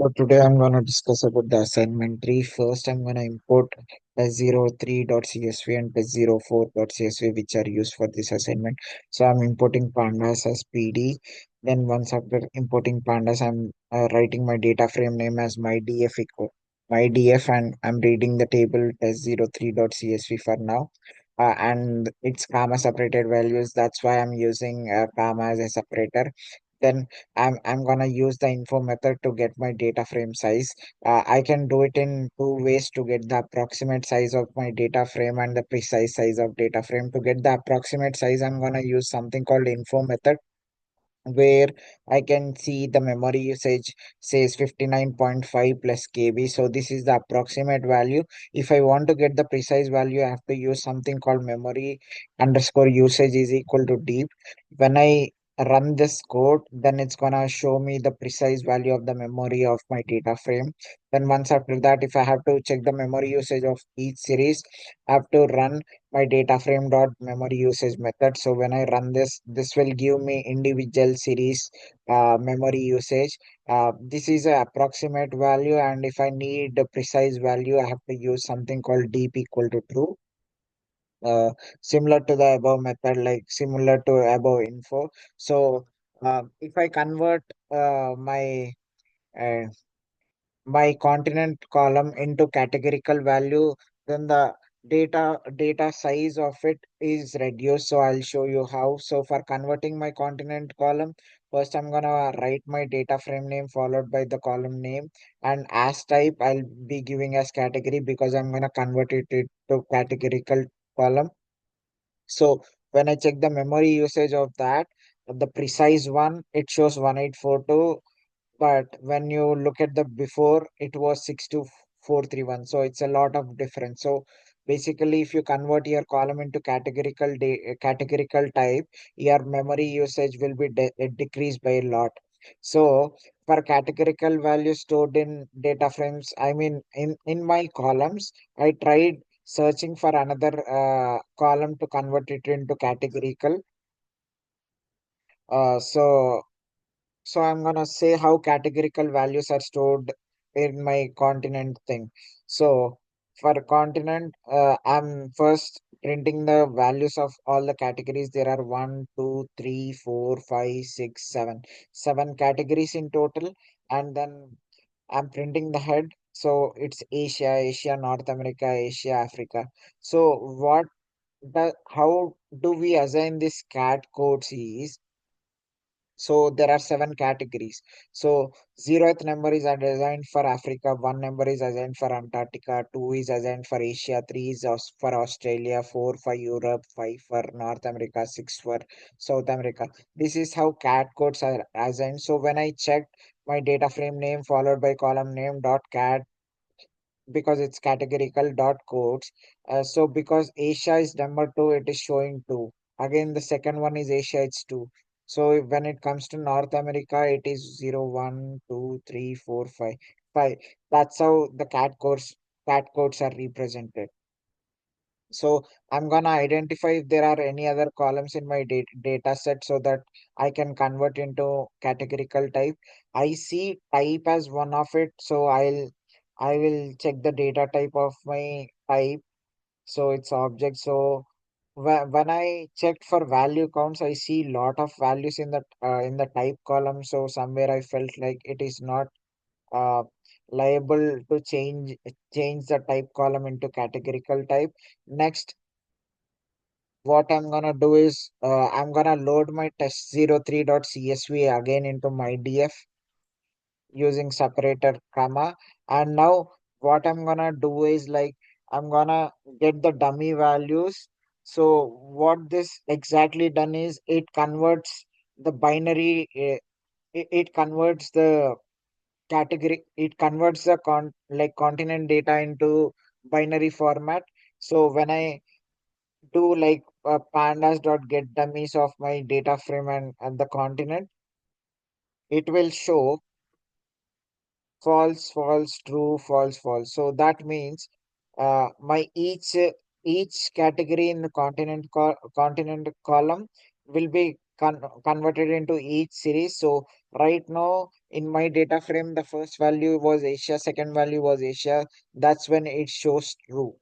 So today I'm going to discuss about the assignment tree. First, I'm going to import test03.csv and test04.csv, which are used for this assignment. So I'm importing pandas as PD. Then once after importing pandas, I'm writing my data frame name as my df, and I'm reading the table test03.csv for now. And it's comma separated values. That's why I'm using comma as a separator. Then I'm gonna use the info method to get my data frame size. I can do it in two ways to get the approximate size of my data frame and the precise size of data frame. To get the approximate size, I'm gonna use something called info method, where I can see the memory usage says 59.5 plus KB. So this is the approximate value. If I want to get the precise value, I have to use something called memory underscore usage is equal to deep. When I run this code, then it's gonna show me the precise value of the memory of my data frame. Then once after that, if I have to check the memory usage of each series, I have to run my data frame dot memory usage method. So when I run this will give me individual series memory usage. This is a approximate value, and if I need the precise value, I have to use something called deep equal to true. Uh, Similar to the above method, like similar to above info. So if I convert uh, my continent column into categorical value, then the data size of it is reduced. So I'll show you how. So for converting my continent column, first I'm gonna write my data frame name followed by the column name, and as type I'll be giving as category because I'm gonna convert it to categorical column. So when I check the memory usage of that, the precise one, it shows 1842, but when you look at the before, it was 62431. So it's a lot of difference. So basically, if you convert your column into categorical type, your memory usage will be decreased by a lot. So for categorical values stored in data frames, I mean in my columns, I tried searching for another column to convert it into categorical. So I'm gonna say how categorical values are stored in my continent thing. So for continent, I'm first printing the values of all the categories. There are 1, 2, 3, 4, 5, 6, 7 categories in total, and then I'm printing the head. So it's Asia, North America, Asia, Africa. So how do we assign this cat codes is, so there are seven categories. So zeroth number is assigned for Africa, one number is assigned for Antarctica, two is assigned for Asia, three is for Australia, four for Europe, five for North America, six for South America. This is how cat codes are assigned. So when I checked my data frame name followed by column name dot cat, because it's categorical dot codes. So because Asia is number two, it is showing two. Again, the second one is Asia, it's two. So when it comes to North America, it is 0, 1, 2, 3, 4, 5. That's how the cat codes are represented. So I'm gonna identify if there are any other columns in my data set so that I can convert into categorical type. I see type as one of it, so I will check the data type of my type. So it's object. So when I checked for value counts, I see lot of values in the type column. So somewhere I felt like it is not uh, liable to change the type column into categorical type. Next, what I'm gonna do is I'm gonna load my test03.csv again into my df using separator comma. And now what I'm gonna do is, like, I'm gonna get the dummy values. So what this exactly done is it converts the binary, it converts the category, it converts the continent data into binary format. So when I do like pandas dot get dummies of my data frame and the continent, it will show false, false, true, false, false. So that means my each category in the continent column will be converted into each series. So right now in my data frame, the first value was Asia, second value was Asia. That's when it shows true.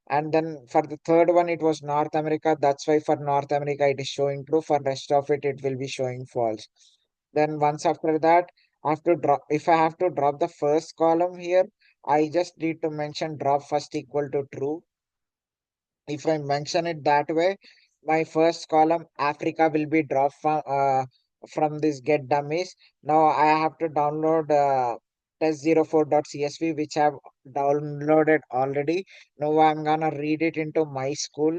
And then for the third one, it was North America. That's why for North America, it is showing true. For rest of it, it will be showing false. Then once after that, I have to drop. If I have to drop the first column here, I just need to mention drop first equal to true. If I mention it that way, my first column Africa will be dropped from this get dummies. Now I have to download test04.csv, which I've downloaded already. Now I'm gonna read it into my school.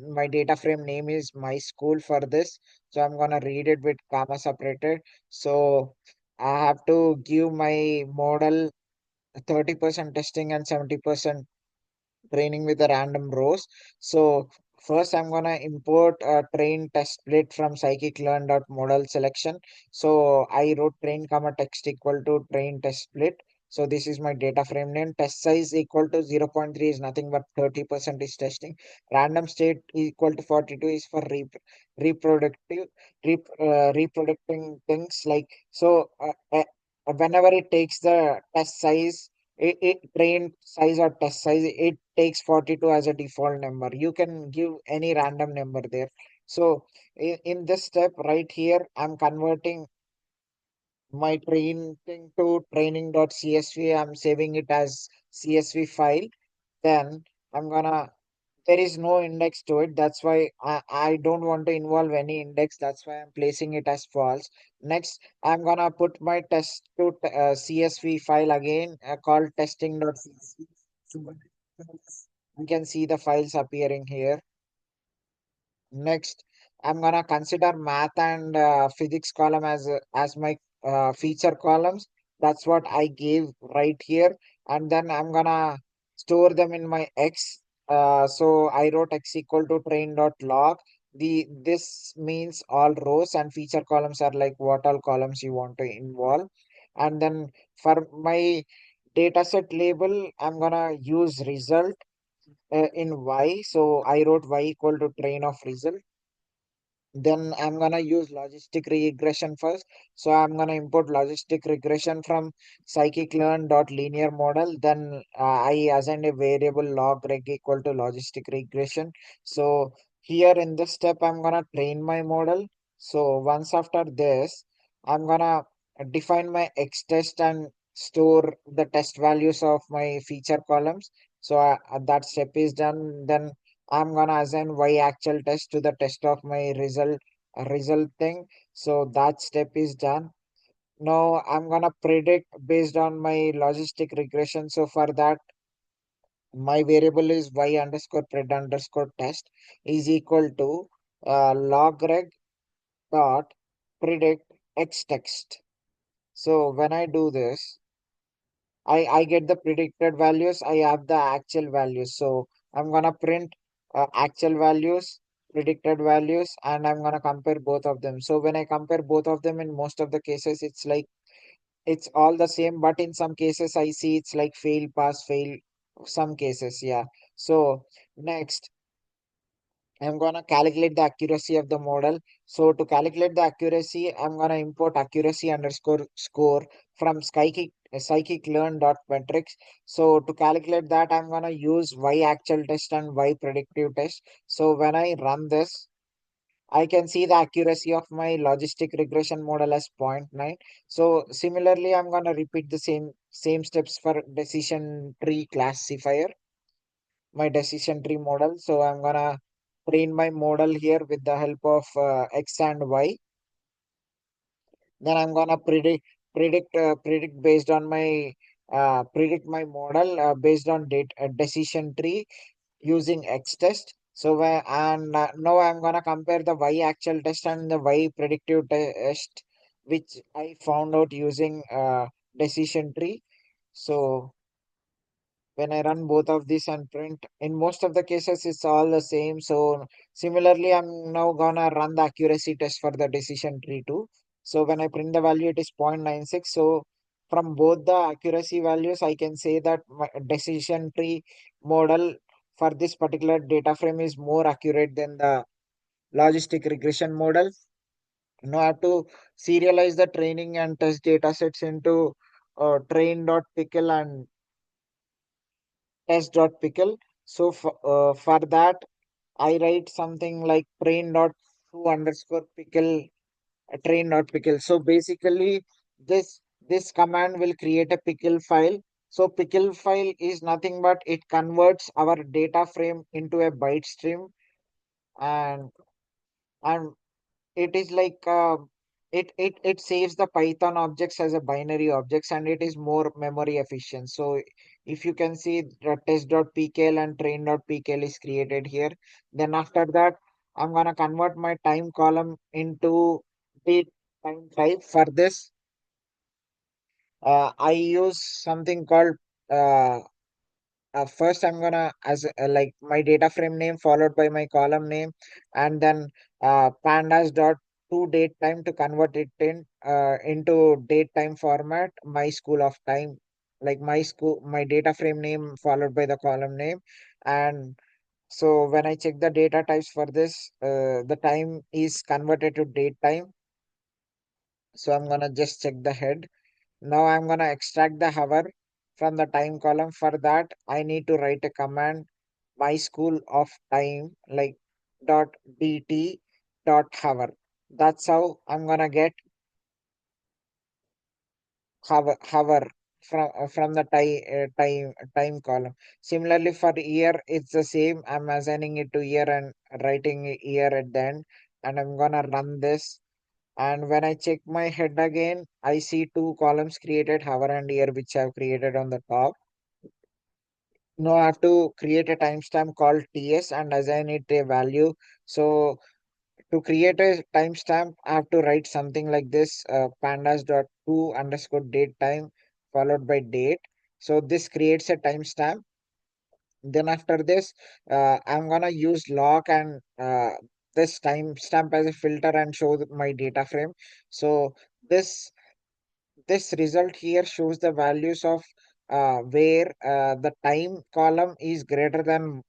My data frame name is my school for this, so I'm gonna read it with comma separated. So I have to give my model 30% testing and 70% training with the random rows. So first I'm gonna import a train test split from scikit learn dot model selection. So I wrote train comma text equal to train test split. So this is my data frame name. Test size equal to 0.3 is nothing but 30% is testing. Random state equal to 42 is for reproductive reproducing things like so whenever it takes the test size train size or test size, it takes 42 as a default number. You can give any random number there. So in this step right here, I'm converting my train thing to training.csv. I'm saving it as CSV file. Then I'm gonna there is no index to it. That's why I don't want to involve any index. That's why I'm placing it as false. Next, I'm gonna put my test to CSV file again called testing.csv. So you can see the files appearing here. Next, I'm gonna consider math and physics column as my feature columns. That's what I gave right here, and then I'm gonna store them in my X. So I wrote X equal to train dot log. This means all rows and feature columns are like what all columns you want to involve. And then for my dataset label, I'm gonna use result in Y. So I wrote Y equal to train of result. Then I'm gonna use logistic regression first. So I'm gonna import logistic regression from scikit-learn dot linear model. Then I assign a variable log reg equal to logistic regression. So here in this step, I'm gonna train my model. So once after this, I'm gonna define my X test and store the test values of my feature columns. So that step is done. Then I'm gonna assign y actual test to the test of my result thing. So that step is done. Now I'm gonna predict based on my logistic regression. So for that, my variable is y underscore pred underscore test is equal to log reg dot predict x text. So when I do this, I get the predicted values. I have the actual values. So I'm gonna print actual values, predicted values, and I'm gonna compare both of them. So when I compare both of them, in most of the cases, it's like it's all the same. But in some cases, I see it's like fail, pass, fail. Some cases, yeah. So next, I'm gonna calculate the accuracy of the model. So to calculate the accuracy, I'm gonna import accuracy underscore score from scikit-learn dot metrics. So to calculate that, I'm gonna use y actual test and y predictive test. So when I run this, I can see the accuracy of my logistic regression model as zero point 0.9. So similarly, I'm gonna repeat the same steps for decision tree classifier, my decision tree model. So I'm gonna train my model here with the help of X and Y. Then I'm gonna predict based on my predict my model based on date decision tree using X test. So now I'm gonna compare the Y actual test and the Y predictive test, which I found out using decision tree. So when I run both of these and print, in most of the cases, it's all the same. So similarly, I'm now gonna run the accuracy test for the decision tree too. So when I print the value, it is 0.96. So from both the accuracy values, I can say that my decision tree model for this particular data frame is more accurate than the logistic regression model. Now I have to serialize the training and test data sets into train.pickle and test.pickle. So for that, I write something like train.to_pickle train.pickle. So basically, this this command will create a pickle file. So pickle file is nothing but it converts our data frame into a byte stream, and and it is like it saves the Python objects as a binary objects, and it is more memory efficient. So if you can see the test.pkl and train.pkl is created here. Then after that, I'm gonna convert my time column into date time type. For this, I use something called uh, first I'm gonna as like my data frame name followed by my column name, and then pandas dot to date time to convert it into date time format, my school of time, like my school, my data frame name followed by the column name. And so when I check the data types for this, the time is converted to date time. So I'm gonna just check the head. Now I'm gonna extract the hour from the time column. For that, I need to write a command my school of time like dot dt dot hour. That's how I'm gonna get hour from the time column. Similarly for year, it's the same. I'm assigning it to year and writing year at the end, and I'm gonna run this. And when I check my head again, I see two columns created, hour and year, which I've created on the top. Now I have to create a timestamp called TS and assign it a value. So to create a timestamp, I have to write something like this: pandas dot to underscore date time followed by date. So this creates a timestamp. Then after this, I'm gonna use lock and this timestamp as a filter and show my data frame. So this this result here shows the values of where the time column is greater than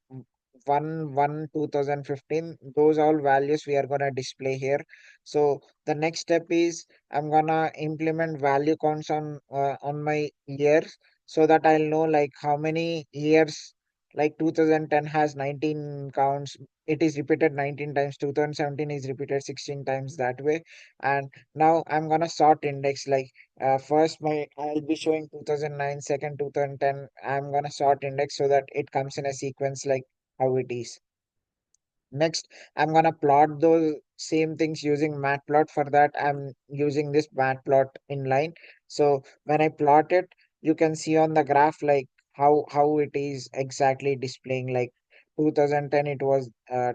1/1/2015. Those all values we are going to display here. So the next step is I'm gonna implement value counts on my years, so that I'll know like how many years, like 2010 has 19 counts, it is repeated 19 times, 2017 is repeated 16 times, that way. And now I'm gonna sort index, like first my I'll be showing 2009, second 2010. I'm gonna sort index so that it comes in a sequence like how it is. Next, I'm gonna plot those same things using matplot. For that, I'm using this matplot inline. So when I plot it, you can see on the graph like how it is exactly displaying. Like 2010, it was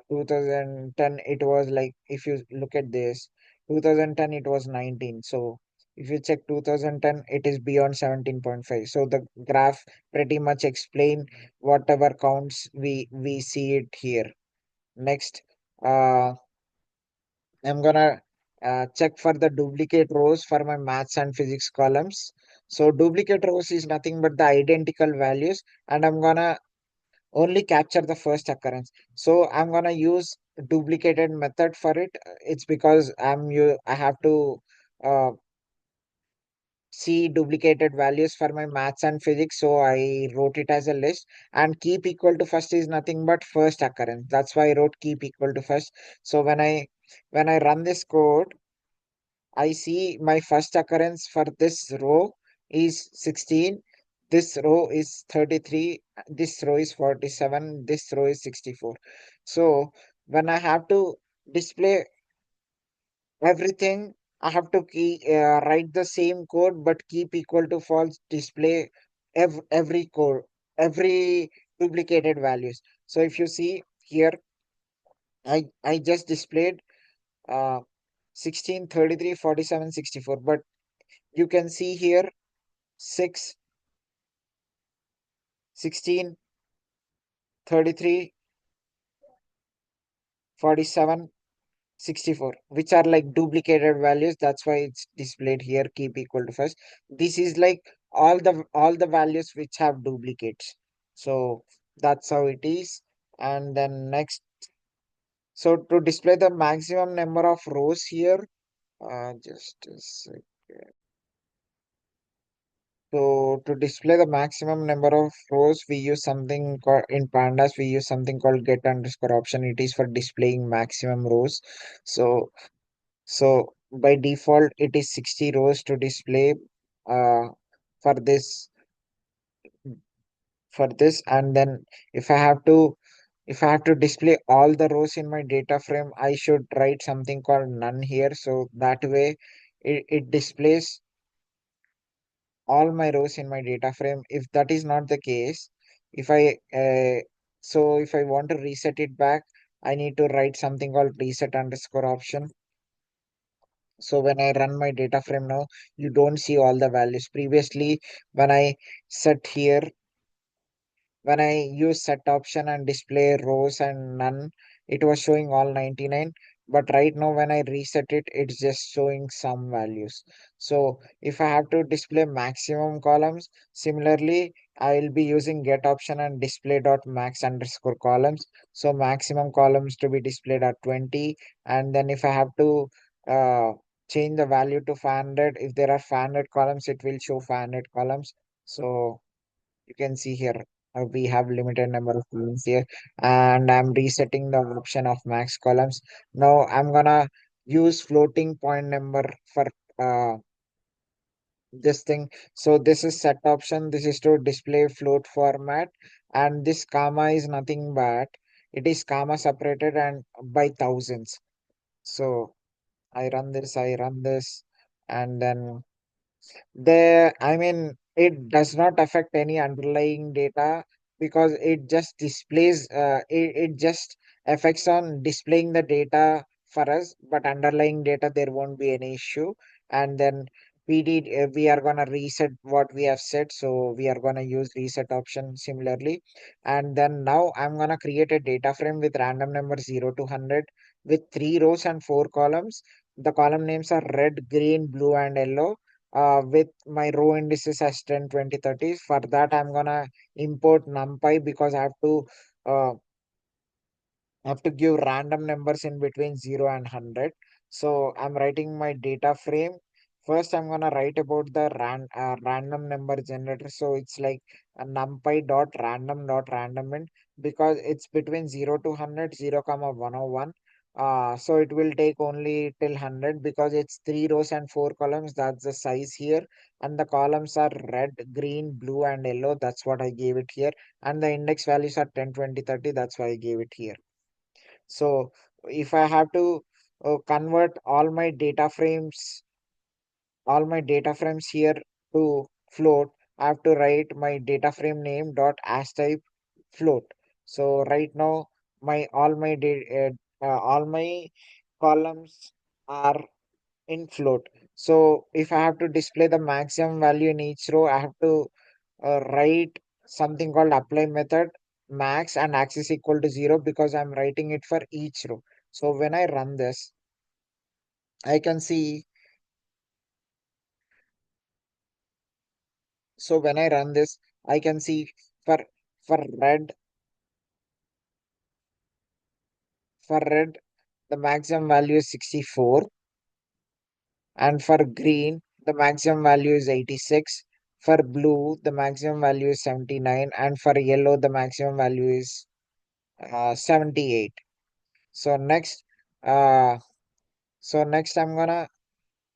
2010, it was like, if you look at this, 2010 it was 19. So if you check 2010, it is beyond 17.5. So the graph pretty much explain whatever counts we see it here. Next, uh, I'm gonna check for the duplicate rows for my maths and physics columns. So duplicate rows is nothing but the identical values, and I'm gonna only capture the first occurrence. So I'm gonna use duplicated method for it. It's because I have to uh, see duplicated values for my maths and physics, so I wrote it as a list. And keep equal to first is nothing but first occurrence, that's why I wrote keep equal to first. So when I run this code, I see my first occurrence for this row is 16, this row is 33, this row is 47, this row is 64. So when I have to display everything, I have to write the same code but keep equal to false, display every code, every duplicated values. So if you see here, I just displayed uh 16, 33, 47, 64, but you can see here 6, 16, 33, 47, 64, which are like duplicated values. That's why it's displayed here keep equal to first. This is like all the values which have duplicates. So that's how it is. And then next, so to display the maximum number of rows here, Just a sec. So to display the maximum number of rows, we use something called in pandas. We use something called get underscore option. It is for displaying maximum rows. So by default, it is 60 rows to display. Uh, for this and then if I have to display all the rows in my data frame, I should write something called none here. So that way, it displays all my rows in my data frame. If that is not the case, if I if I want to reset it back, I need to write something called reset underscore option. So when I run my data frame now, you don't see all the values. Previously, when I set here, when I use set option and display rows and none, it was showing all 99. But right now, when I reset it, it's just showing some values. So if I have to display maximum columns, similarly, I will be using get option and display dot max underscore columns. So maximum columns to be displayed at 20. And then if I have to uh, change the value to 500, if there are 500 columns, it will show 500 columns. So you can see here we have limited number of columns here, and I'm resetting the option of max columns. Now I'm gonna use floating point number for uh, this thing. So this is set option, this is to display float format, and this comma is nothing but it is comma separated and by thousands. So I run this, and then I mean, it does not affect any underlying data because it just displays, it just affects on displaying the data for us, but underlying data, there won't be any issue. And then we are going to reset what we have set. So we are going to use reset option similarly. And then now I'm going to create a data frame with random number 0 to 100 with 3 rows and 4 columns. The column names are red, green, blue, and yellow with my row indices as 10, 20, 30. For that, I'm gonna import numpy because uh, I have to give random numbers in between 0 and 100. So I'm writing my data frame. First, I'm gonna write about the random number generator. So it's like a numpy dot random int because it's between 0 to 100, 0 comma 101. So it will take only till 100 because it's 3 rows and 4 columns. That's the size here. And the columns are red, green, blue, and yellow. That's what I gave it here. And the index values are 10, 20, 30. That's why I gave it here. So if I have to convert all my data frames here to float, I have to write my data frame name dot as type float. So right now all my columns are in float. So if I have to display the maximum value in each row, I have to write something called apply method max and axis equal to 0 because I'm writing it for each row. So when I run this, I can see. So when I run this, I can see for for red for red the maximum value is 64, and for green the maximum value is 86. For blue the maximum value is 79, and for yellow the maximum value is 78. So uh next I'm gonna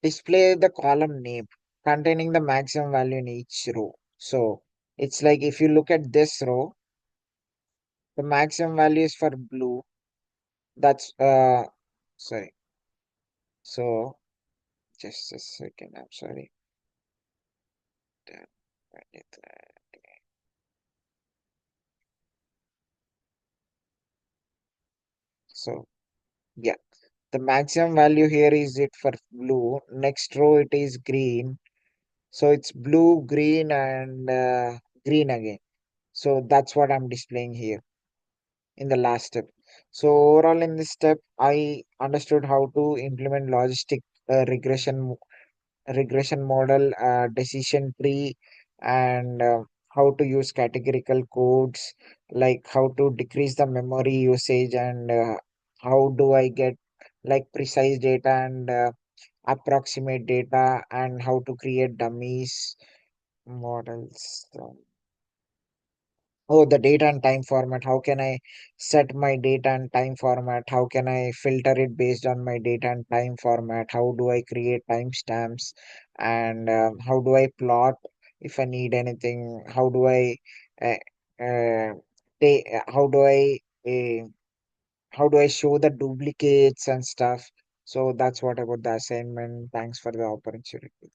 display the column name containing the maximum value in each row. So it's like if you look at this row, the maximum value is for blue. That's sorry. So just a second. I'm sorry. 10, 20, 30. So yeah, the maximum value here is it for blue. Next row it is green. So it's blue, green, and green again. So that's what I'm displaying here in the last step. So overall in this step, I understood how to implement logistic regression model, decision tree, and how to use categorical codes, like how to decrease the memory usage, and how do I get like precise data, and approximate data, and how to create dummies models. Oh, the data and time format. How can I set my data and time format? How can I filter it based on my data and time format? How do I create timestamps? And how do I plot if I need anything? Uh, uh, uh, how do I show the duplicates and stuff? So that's what about the assignment. Thanks for the opportunity.